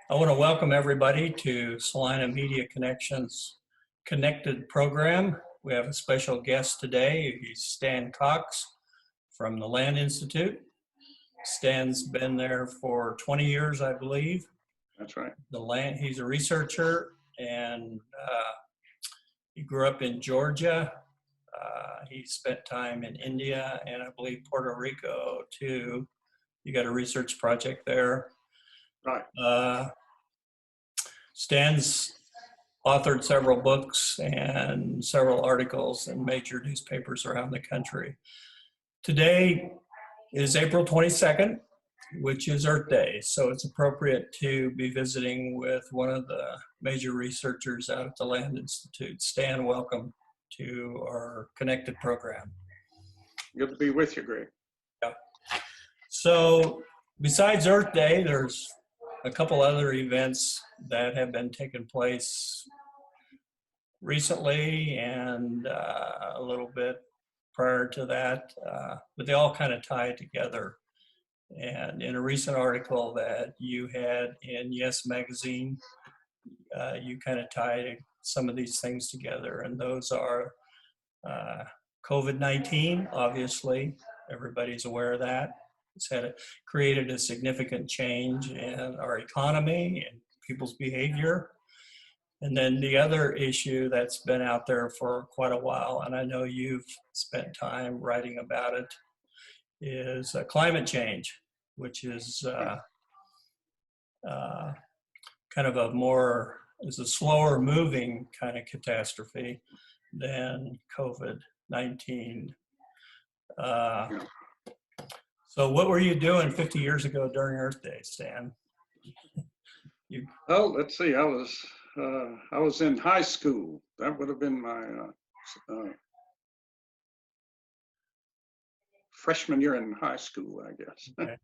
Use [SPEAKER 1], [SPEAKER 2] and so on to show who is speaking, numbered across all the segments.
[SPEAKER 1] I want to welcome everybody to Salina Media Connections Connected program. We have a special guest today. He's Stan Cox from the Land Institute. Stan's been there for 20 years, I believe.
[SPEAKER 2] That's right.
[SPEAKER 1] He's a researcher, and he grew up in Georgia. He spent time in India and I believe Puerto Rico too. You got a research project there.
[SPEAKER 2] Right.
[SPEAKER 1] Stan's authored several books and several articles in major newspapers around the country. Today is April 22nd, which is Earth Day, so it's appropriate to be visiting with one of the major researchers out at the Land Institute. Stan, welcome to our Connected program.
[SPEAKER 2] Good to be with you, Greg.
[SPEAKER 1] Yeah. So besides Earth Day, there's a couple other events that have been taking place recently and a little bit prior to that, but they all kind of tie together. And in a recent article that you had in Yes Magazine, you kind of tied some of these things together, and those are COVID-19, obviously, everybody's aware of that. It's created a significant change in our economy and people's behavior. And then the other issue that's been out there for quite a while, and I know you've spent time writing about it, is climate change, which is kind of is a slower moving kind of catastrophe than COVID-19. So what were you doing 50 years ago during Earth Day, Stan?
[SPEAKER 2] Well, let's see. I was in high school. That would have been my freshman year in high school, I guess. Okay.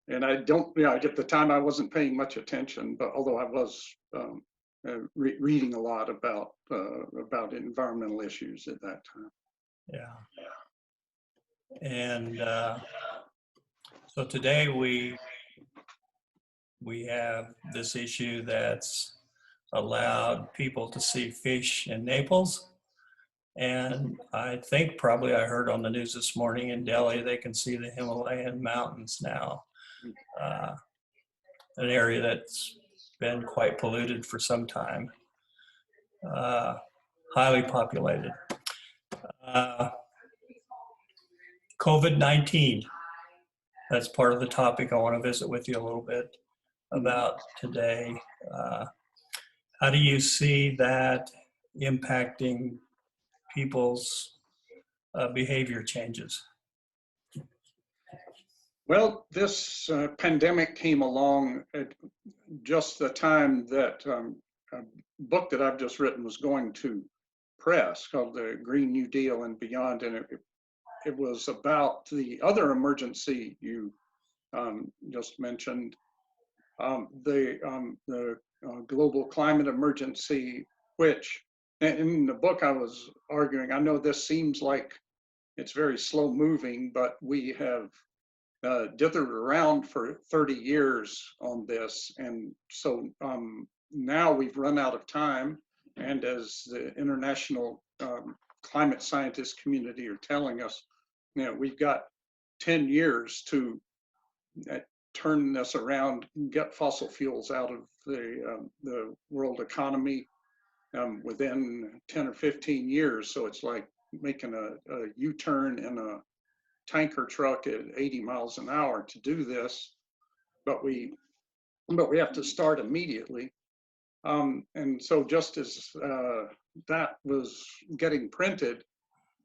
[SPEAKER 2] And at the time I wasn't paying much attention, but although I was reading a lot about environmental issues at that time.
[SPEAKER 1] Yeah. And so today we have this issue that's allowed people to see fish in Naples. And I think probably I heard on the news this morning in Delhi, they can see the Himalayan mountains now, an area that's been quite polluted for some time, highly populated. COVID-19, that's part of the topic I want to visit with you a little bit about today. How do you see that impacting people's behavior changes?
[SPEAKER 2] Well, this pandemic came along at just the time that a book that I've just written was going to press called The Green New Deal and Beyond, and it was about the other emergency you just mentioned, the global climate emergency, which in the book I was arguing, I know this seems like it's very slow moving, but we have dithered around for 30 years on this. And so now we've run out of time. And as the international climate scientist community are telling us, we've got 10 years to turn this around, get fossil fuels out of the world economy within 10 or 15 years. So it's like making a U-turn in a tanker truck at 80 miles an hour to do this, but we have to start immediately. And so just as that was getting printed,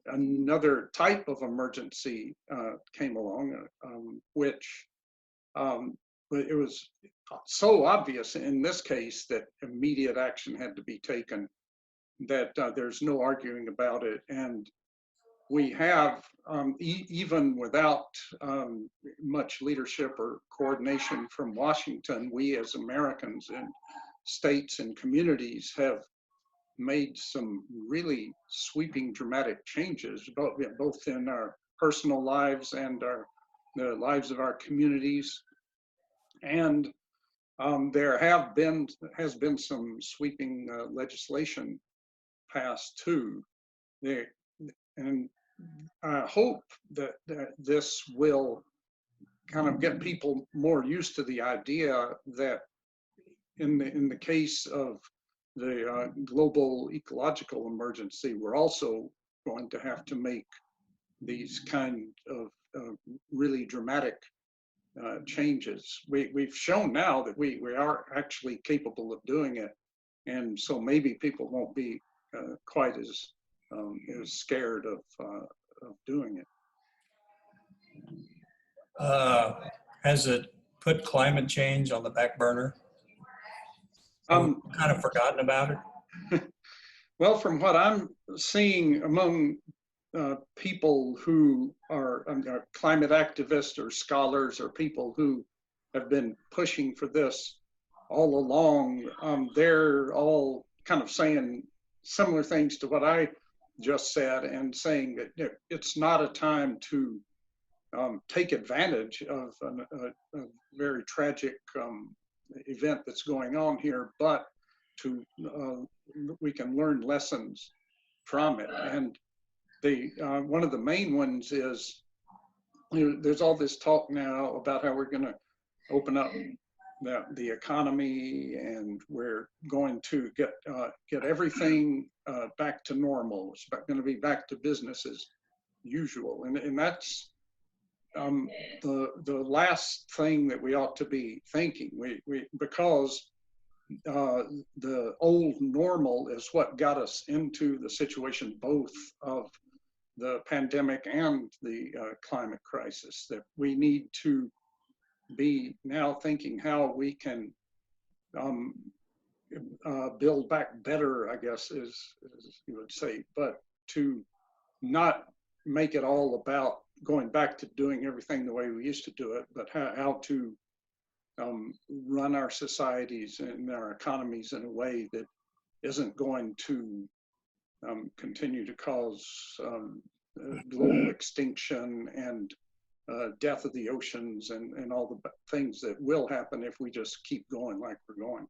[SPEAKER 2] another type of emergency came along, which but it was so obvious in this case that immediate action had to be taken that there's no arguing about it. And we have, even without much leadership or coordination from Washington, we as Americans and states and communities have made some really sweeping, dramatic changes, both in our personal lives and the lives of our communities. And There has been some sweeping legislation passed too. There, and I hope that this will kind of get people more used to the idea that in the case of the global ecological emergency, we're also going to have to make these kind of really dramatic changes. We've shown now that we are actually capable of doing it, and so maybe people won't be quite as scared of doing it.
[SPEAKER 1] Has it put climate change on the back burner? Have we kind of forgotten about it?
[SPEAKER 2] Well, from what I'm seeing among people who are climate activists or scholars or people who have been pushing for this all along, they're all kind of saying similar things to what I just said, and saying that it's not a time to take advantage of a very tragic event that's going on here, but to we can learn lessons from it. And one of the main ones is, there's all this talk now about how we're going to open up the economy, and we're going to get everything back to normal. It's going to be back to business as usual, and that's the last thing that we ought to be thinking. Because the old normal is what got us into the situation, both of the pandemic and the climate crisis, that we need to be now thinking how we can build back better, I guess, as you would say, but to not make it all about going back to doing everything the way we used to do it, but how to run our societies and our economies in a way that isn't going to continue to cause global extinction and death of the oceans and all the things that will happen if we just keep going like we're going.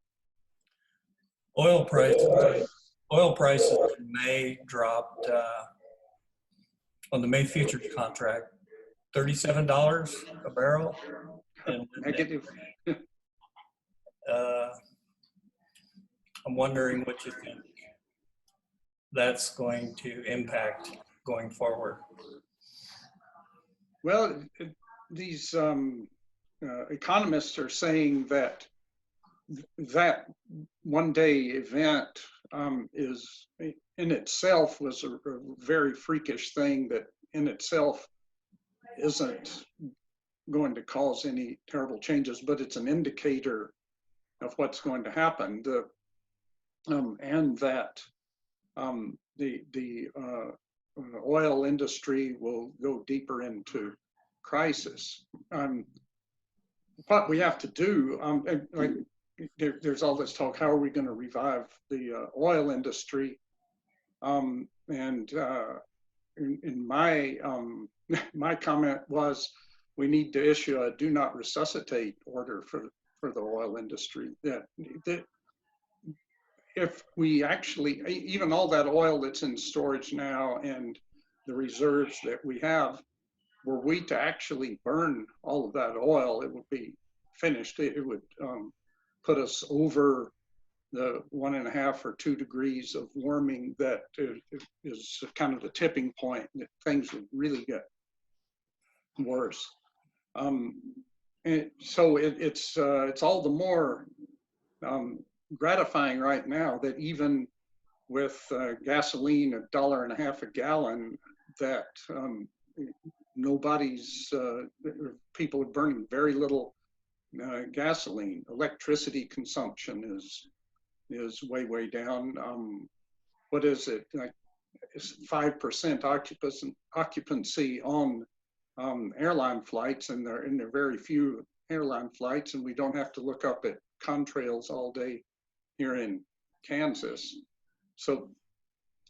[SPEAKER 1] Oil prices in May dropped on the May futures contract, $37 a barrel. And
[SPEAKER 2] Negative.
[SPEAKER 1] I'm wondering what you think that's going to impact going forward.
[SPEAKER 2] Well, these economists are saying that that one-day event is in itself was a very freakish thing that in itself isn't going to cause any terrible changes, but it's an indicator of what's going to happen. And that the oil industry will go deeper into crisis. What we have to do, there's all this talk, how are we going to revive the oil industry? And in my my comment was, we need to issue a do not resuscitate order for the oil industry. That if we actually, even all that oil that's in storage now and the reserves that we have, were we to actually burn all of that oil, it would be finished. It would put us over the 1.5 or 2 degrees of warming that is kind of the tipping point that things would really get worse. And so it's all the more gratifying right now that even with gasoline $1.50 a gallon, that people are burning very little gasoline. Electricity consumption is way down. What is it? Like, it's 5% occupancy on airline flights, and there are very few airline flights, and we don't have to look up at contrails all day here in Kansas. So,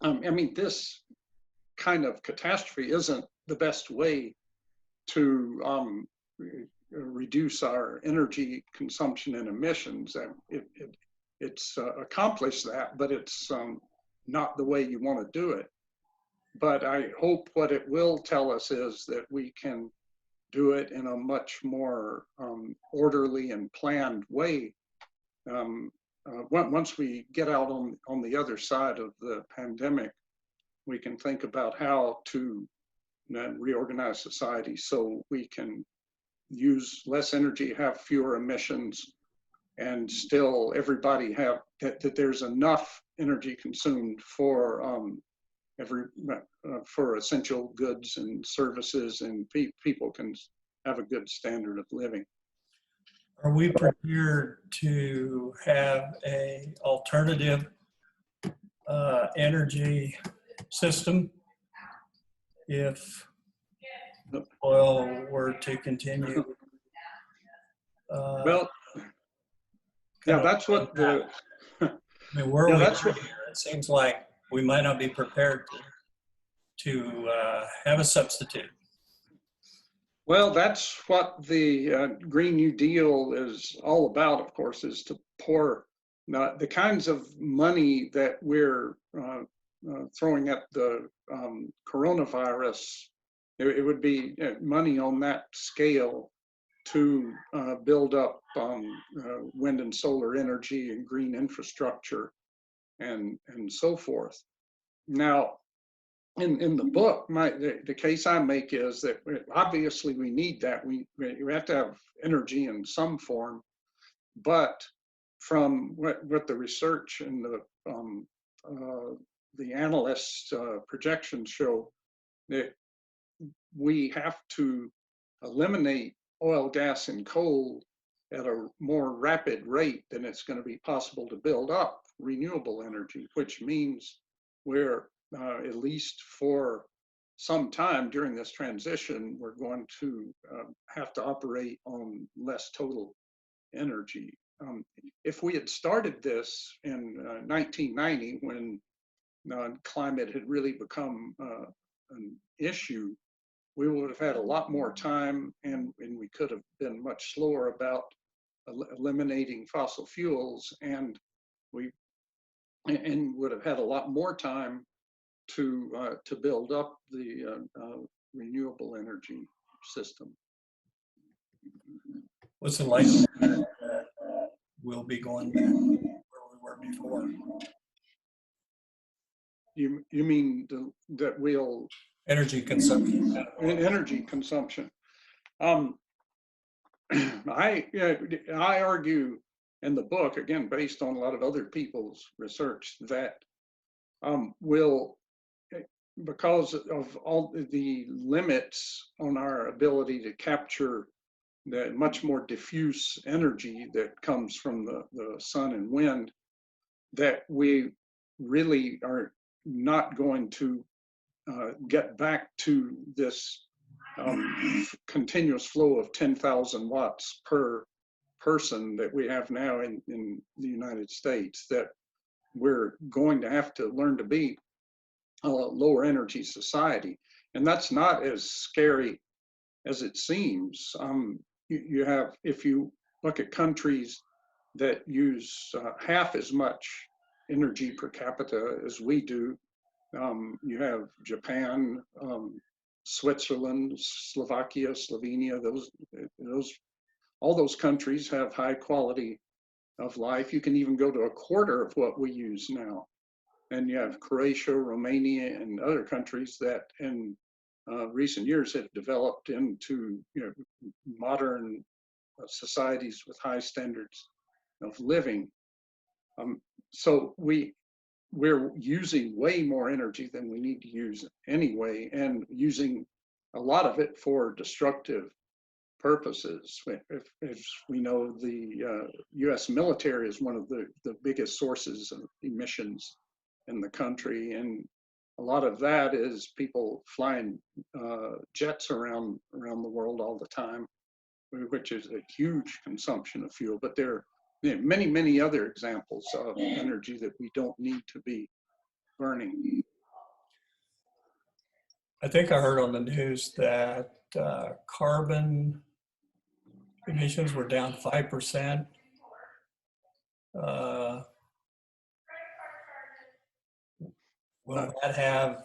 [SPEAKER 2] I mean, this kind of catastrophe isn't the best way to reduce our energy consumption and emissions. And it's accomplished that, but it's not the way you want to do it. But I hope what it will tell us is that we can do it in a much more orderly and planned way. Once we get out on the other side of the pandemic, we can think about how to reorganize society so we can use less energy, have fewer emissions, and still everybody have that there's enough energy consumed for for essential goods and services, and people can have a good standard of living.
[SPEAKER 1] Are we prepared to have a alternative energy system if oil were to continue?
[SPEAKER 2] Well, yeah, that's what the.
[SPEAKER 1] I mean, where
[SPEAKER 2] Yeah,
[SPEAKER 1] are we
[SPEAKER 2] that's
[SPEAKER 1] at
[SPEAKER 2] what.
[SPEAKER 1] here? It seems like we might not be prepared to have a substitute.
[SPEAKER 2] Well, that's what the Green New Deal is all about, of course, is to pour the kinds of money that we're throwing at the coronavirus. It would be money on that scale to build up wind and solar energy and green infrastructure and so forth. Now, in the book, the case I make is that obviously we need that. We have to have energy in some form, but from what the research and the analysts' projections show, that we have to eliminate oil, gas, and coal at a more rapid rate than it's going to be possible to build up renewable energy, which means we're at least for some time during this transition, we're going to have to operate on less total energy. If we had started this in 1990, when climate had really become an issue, we would have had a lot more time, and we could have been much slower about eliminating fossil fuels, and we would have had a lot more time to build up the renewable energy system.
[SPEAKER 1] What's the likelihood that we'll be going back where we were before?
[SPEAKER 2] You mean that we'll
[SPEAKER 1] Energy consumption.
[SPEAKER 2] energy consumption? I argue in the book, again based on a lot of other people's research, that will, because of all the limits on our ability to capture the much more diffuse energy that comes from the sun and wind, that we really are not going to get back to this continuous flow of 10,000 watts per person that we have now in the United States, that we're going to have to learn to be a lower energy society. And that's not as scary as it seems. You have, if you look at countries that use half as much energy per capita as we do, you have Japan, Switzerland, Slovakia, Slovenia. All those countries have high quality of life. You can even go to a quarter of what we use now. And you have Croatia, Romania, and other countries that in recent years have developed into modern societies with high standards of living. So we're using way more energy than we need to use anyway, and using a lot of it for destructive purposes. If we know, the U.S. military is one of the biggest sources of emissions in the country, and a lot of that is people flying jets around the world all the time, which is a huge consumption of fuel. But there are many other examples of energy that we don't need to be burning.
[SPEAKER 1] I think I heard on the news that carbon emissions were down 5%. Will that have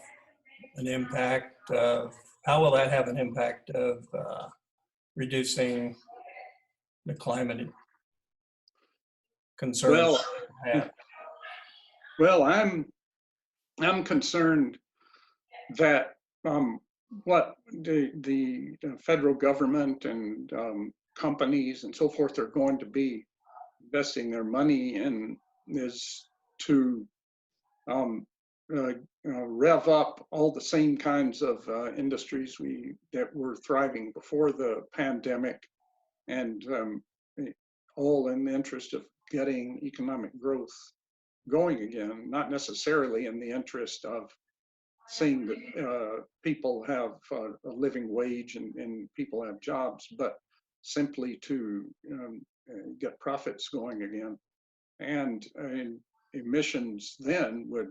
[SPEAKER 1] an impact of, how will that have an impact of reducing the climate concerns
[SPEAKER 2] Well,
[SPEAKER 1] we have?
[SPEAKER 2] well, I'm concerned that what the federal government and companies and so forth are going to be investing their money in is to rev up all the same kinds of industries that were thriving before the pandemic, and all in the interest of getting economic growth going again, not necessarily in the interest of seeing that people have a living wage and people have jobs, but simply to get profits going again. And emissions then would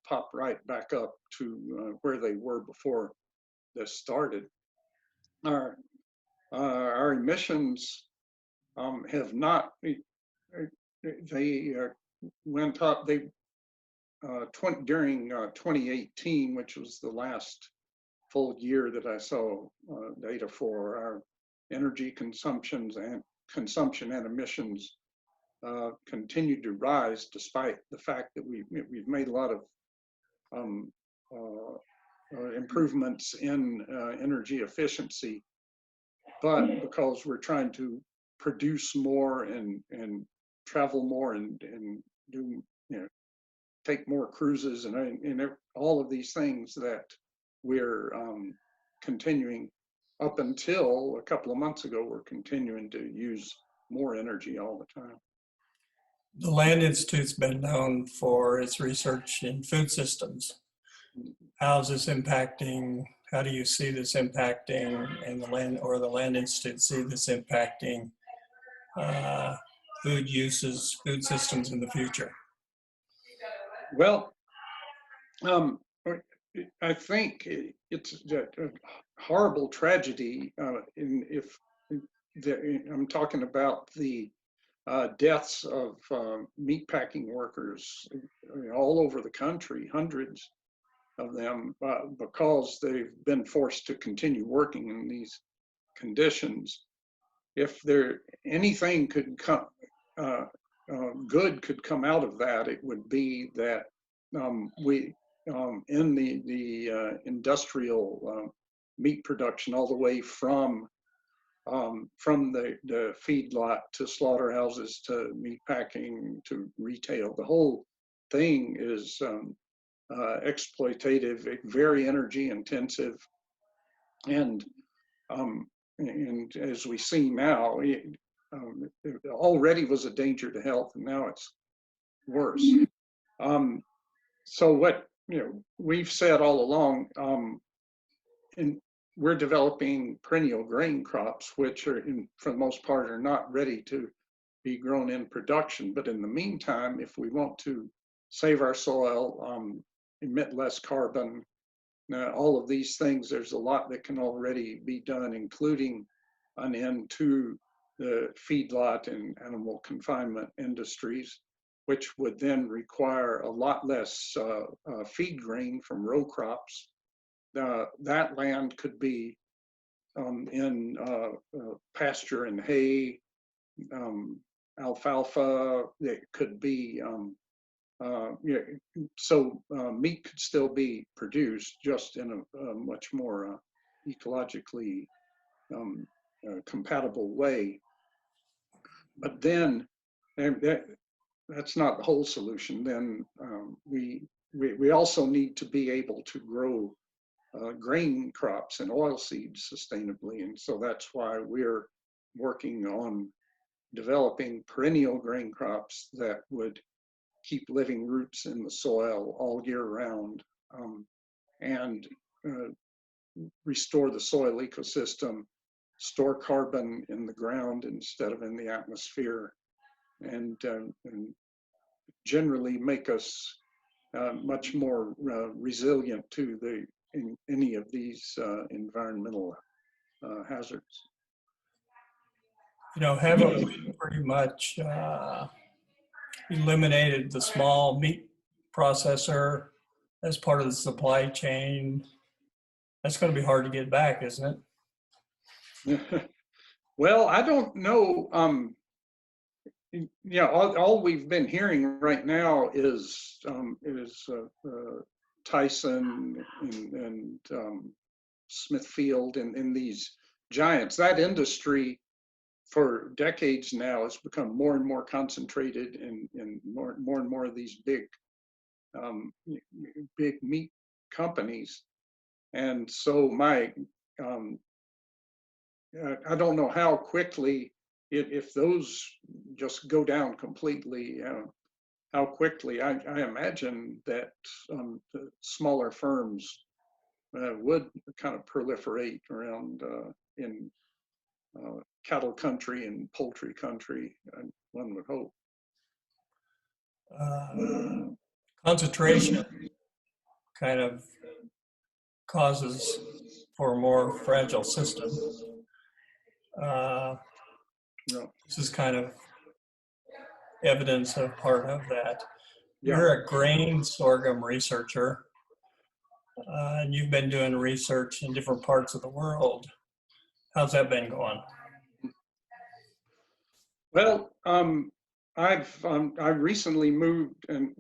[SPEAKER 2] pop right back up to where they were before this started. Our emissions have not, they went up, during 2018, which was the last full year that I saw data for, our energy consumption and emissions continued to rise, despite the fact that we've made a lot of improvements in energy efficiency, but because we're trying to produce more and travel more and do, take more cruises and all of these things that we're continuing up until a couple of months ago, we're continuing to use more energy all the time.
[SPEAKER 1] The Land Institute's been known for its research in food systems. How's this impacting, how do you see this impacting, and the Land Institute see this impacting food uses, food systems in the future?
[SPEAKER 2] Well, I think it's a horrible tragedy if I'm talking about the deaths of meatpacking workers all over the country, hundreds of them, because they've been forced to continue working in these conditions. If anything could come, good could come out of that, it would be that we, in the industrial meat production, all the way from the feedlot to slaughterhouses to meat packing to retail, the whole thing is exploitative, very energy intensive, and as we see now, it already was a danger to health, and now it's worse. So what we've said all along, and we're developing perennial grain crops, which are, for the most part, are not ready to be grown in production. But in the meantime, if we want to save our soil, emit less carbon, all of these things, there's a lot that can already be done, including an end to the feedlot and animal confinement industries, which would then require a lot less feed grain from row crops. That land could be in pasture and hay, alfalfa. It could be, so meat could still be produced, just in a much more ecologically compatible way. But then, that's not the whole solution. Then we also need to be able to grow grain crops and oil seeds sustainably. And so that's why we're working on developing perennial grain crops that would keep living roots in the soil all year round, and restore the soil ecosystem, store carbon in the ground instead of in the atmosphere, and generally make us much more resilient to any of these environmental hazards.
[SPEAKER 1] haven't we pretty much eliminated the small meat processor as part of the supply chain? That's going to be hard to get back, isn't it?
[SPEAKER 2] Well, I don't know. Yeah, all we've been hearing right now is Tyson and Smithfield and these giants. That industry for decades now has become more and more concentrated in more and more of these big meat companies. And so I don't know how quickly, if those just go down completely, how quickly. I imagine that the smaller firms would kind of proliferate around in cattle country and poultry country, one would hope.
[SPEAKER 1] Concentration kind of causes for a more fragile system. This is kind of evidence of part of that.
[SPEAKER 2] Yeah.
[SPEAKER 1] You're a grain sorghum researcher, and you've been doing research in different parts of the world. How's that been going?
[SPEAKER 2] Well, I recently moved, and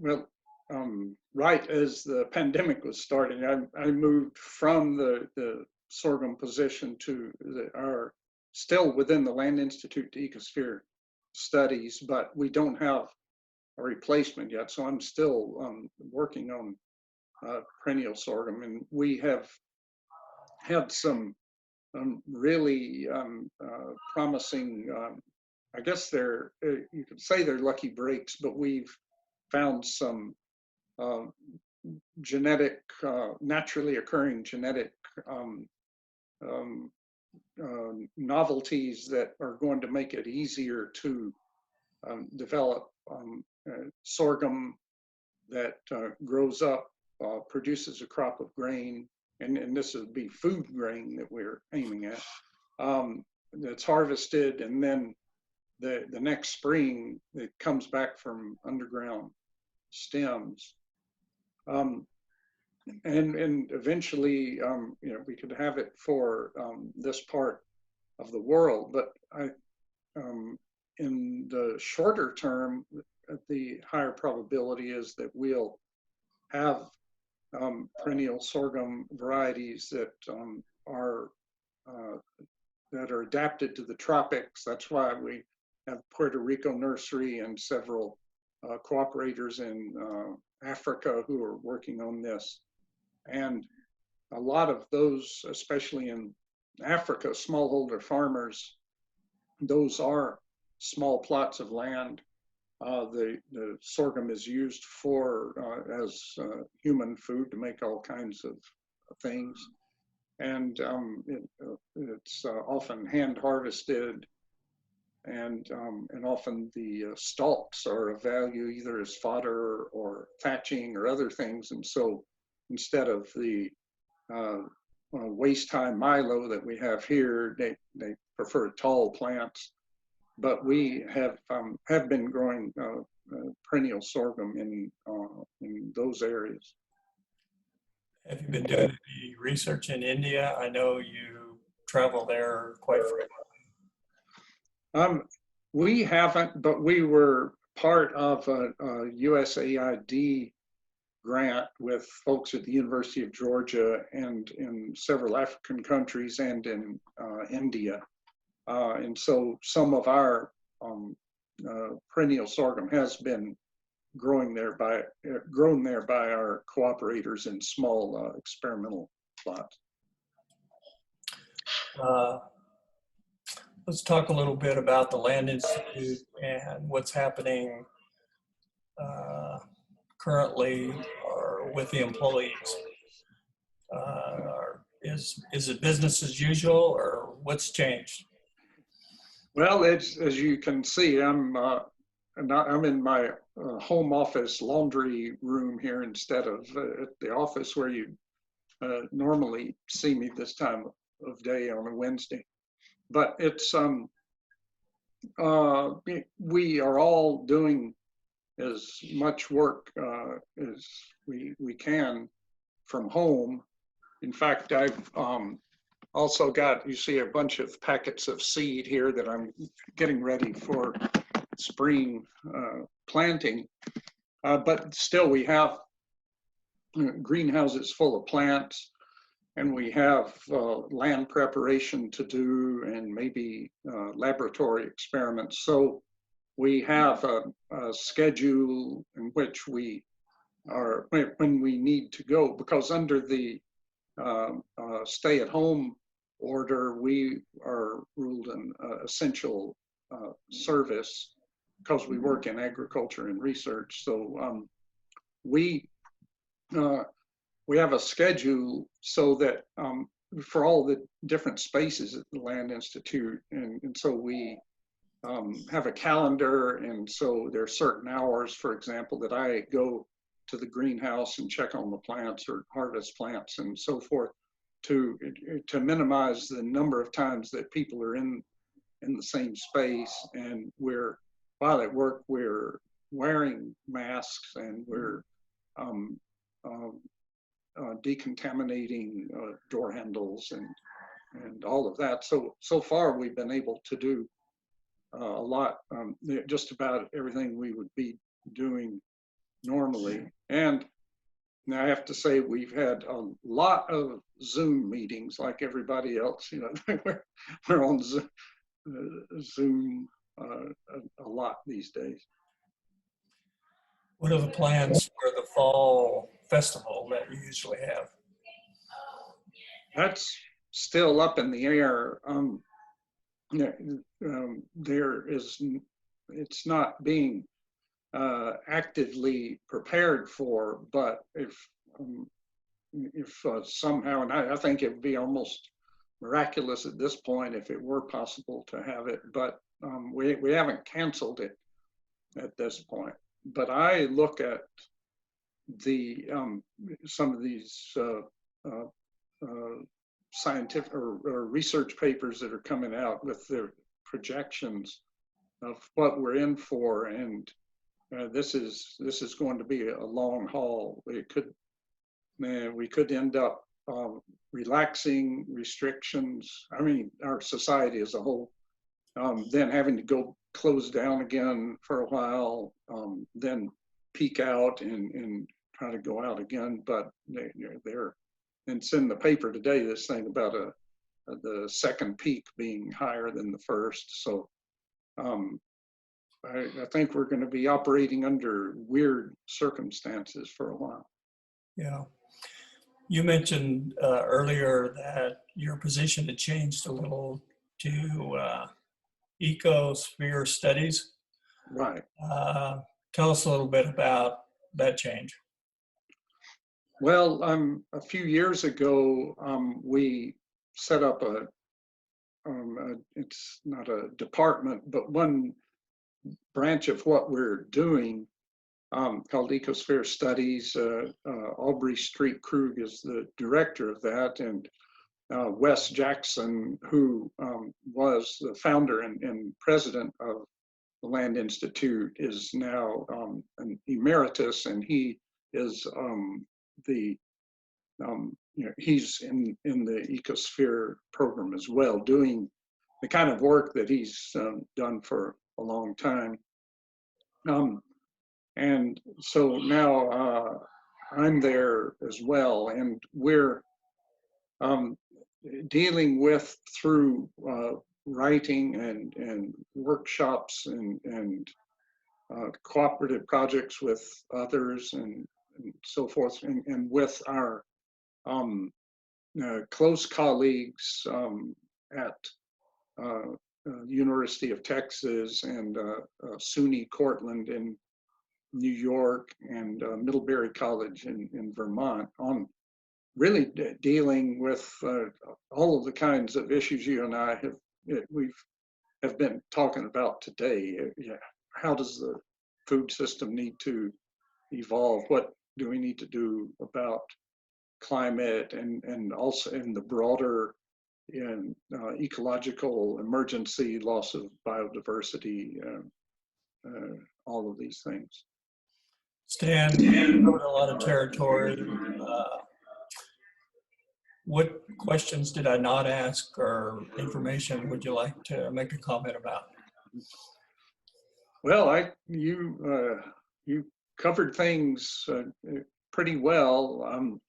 [SPEAKER 2] right as the pandemic was starting, I moved from the sorghum position to our still within the Land Institute to EcoSphere Studies, but we don't have a replacement yet. So I'm still working on perennial sorghum, and we have had some really promising. I guess you could say they're lucky breaks, but we've found some genetic, naturally occurring genetic novelties that are going to make it easier to develop sorghum that grows up, produces a crop of grain, and this would be food grain that we're aiming at. That's harvested, and then the next spring it comes back from underground stems. And eventually, we could have it for this part of the world. But in the shorter term, the higher probability is that we'll have perennial sorghum varieties that are adapted to the tropics. That's why we have Puerto Rico Nursery and several cooperators in Africa who are working on this. And a lot of those, especially in Africa, smallholder farmers, those are small plots of land. The sorghum is used as human food to make all kinds of things. And it's often hand harvested, and often the stalks are of value either as fodder or thatching or other things. And so instead of the waist-high milo that we have here, they prefer tall plants. But we have been growing perennial sorghum in those areas.
[SPEAKER 1] Have you been doing any research in India? I know you travel there quite frequently.
[SPEAKER 2] We haven't, but we were part of a USAID grant with folks at the University of Georgia and in several African countries and in India. And so some of our perennial sorghum has been grown there by our cooperators in small experimental plots.
[SPEAKER 1] Let's talk a little bit about the Land Institute and what's happening currently or with the employees. Is it business as usual, or what's changed?
[SPEAKER 2] Well, as you can see, I'm in my home office laundry room here instead of at the office where you normally see me this time of day on a Wednesday. But it's we are all doing as much work as we can from home. In fact, I've also got, you see a bunch of packets of seed here that I'm getting ready for spring planting. But still we have greenhouses full of plants, and we have land preparation to do and maybe laboratory experiments. So we have a schedule in which we are, when we need to go, because under the stay-at-home order, we are ruled an essential service because we work in agriculture and research. So we have a schedule so that for all the different spaces at the Land Institute, and so we have a calendar, and so there are certain hours, for example, that I go to the greenhouse and check on the plants or harvest plants and so forth to minimize the number of times that people are in the same space. And while at work, we're wearing masks, and we're decontaminating door handles and all of that. So far we've been able to do a lot, just about everything we would be doing normally. And now I have to say we've had a lot of Zoom meetings like everybody else. You know, we're on Zoom a lot these days.
[SPEAKER 1] What are the plans for the fall festival that you usually have?
[SPEAKER 2] That's still up in the air. It's not being actively prepared for, but if somehow, and I think it would be almost miraculous at this point if it were possible to have it, but we haven't canceled it at this point. But I look at the some of these scientific or research papers that are coming out with their projections of what we're in for, and this is going to be a long haul. We could end up relaxing restrictions. I mean, our society as a whole, then having to go close down again for a while, then peak out and try to go out again. But they're, and it's in the paper today, this thing about the second peak being higher than the first. So I think we're going to be operating under weird circumstances for a while.
[SPEAKER 1] Yeah. You mentioned earlier that your position had changed a little to EcoSphere Studies.
[SPEAKER 2] Right.
[SPEAKER 1] Tell us a little bit about that change.
[SPEAKER 2] Well, a few years ago, we set up it's not a department, but one branch of what we're doing called EcoSphere Studies. Aubrey Street Krug is the director of that, and Wes Jackson, who was the founder and president of the Land Institute, is now an emeritus, and he is he's in the EcoSphere program as well, doing the kind of work that he's done for a long time. And so now I'm there as well, and we're dealing with, through writing and workshops and cooperative projects with others and so forth, and with our close colleagues at University of Texas and SUNY Cortland in New York, and Middlebury College in Vermont, on really dealing with all of the kinds of issues you and I have been talking about today. Yeah. How does the food system need to evolve? What do we need to do about climate, and also in the broader in ecological emergency, loss of biodiversity, all of these things.
[SPEAKER 1] Stan, you covered a lot of territory. What questions did I not ask, or information would you like to make a comment about?
[SPEAKER 2] Well, you covered things pretty well.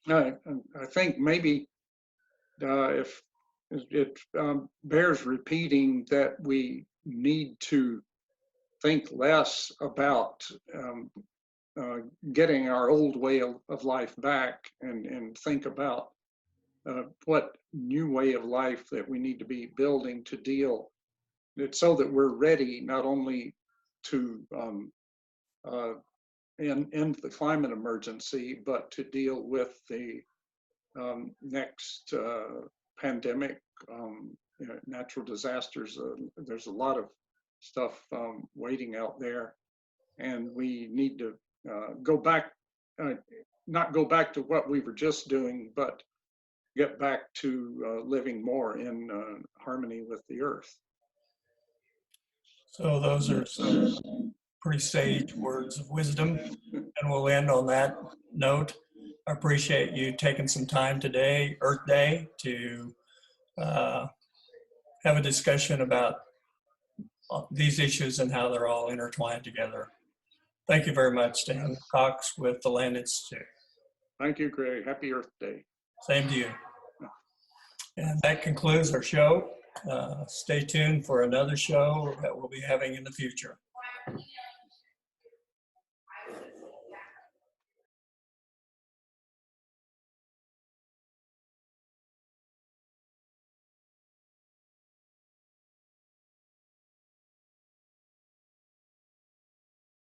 [SPEAKER 2] I think maybe if it bears repeating that we need to think less about getting our old way of life back, and think about what new way of life that we need to be building to deal. It's so that we're ready not only to end the climate emergency, but to deal with the next pandemic, natural disasters. There's a lot of stuff waiting out there, and we need to go back, not go back to what we were just doing, but get back to living more in harmony with the earth.
[SPEAKER 1] So those are some pretty sage words of wisdom, and we'll end on that note. I appreciate you taking some time today, Earth Day, to have a discussion about these issues and how they're all intertwined together. Thank you very much, Stan Cox with the Land Institute.
[SPEAKER 2] Thank you, Greg. Happy Earth Day.
[SPEAKER 1] Same to you. And that concludes our show. Stay tuned for another show that we'll be having in the future.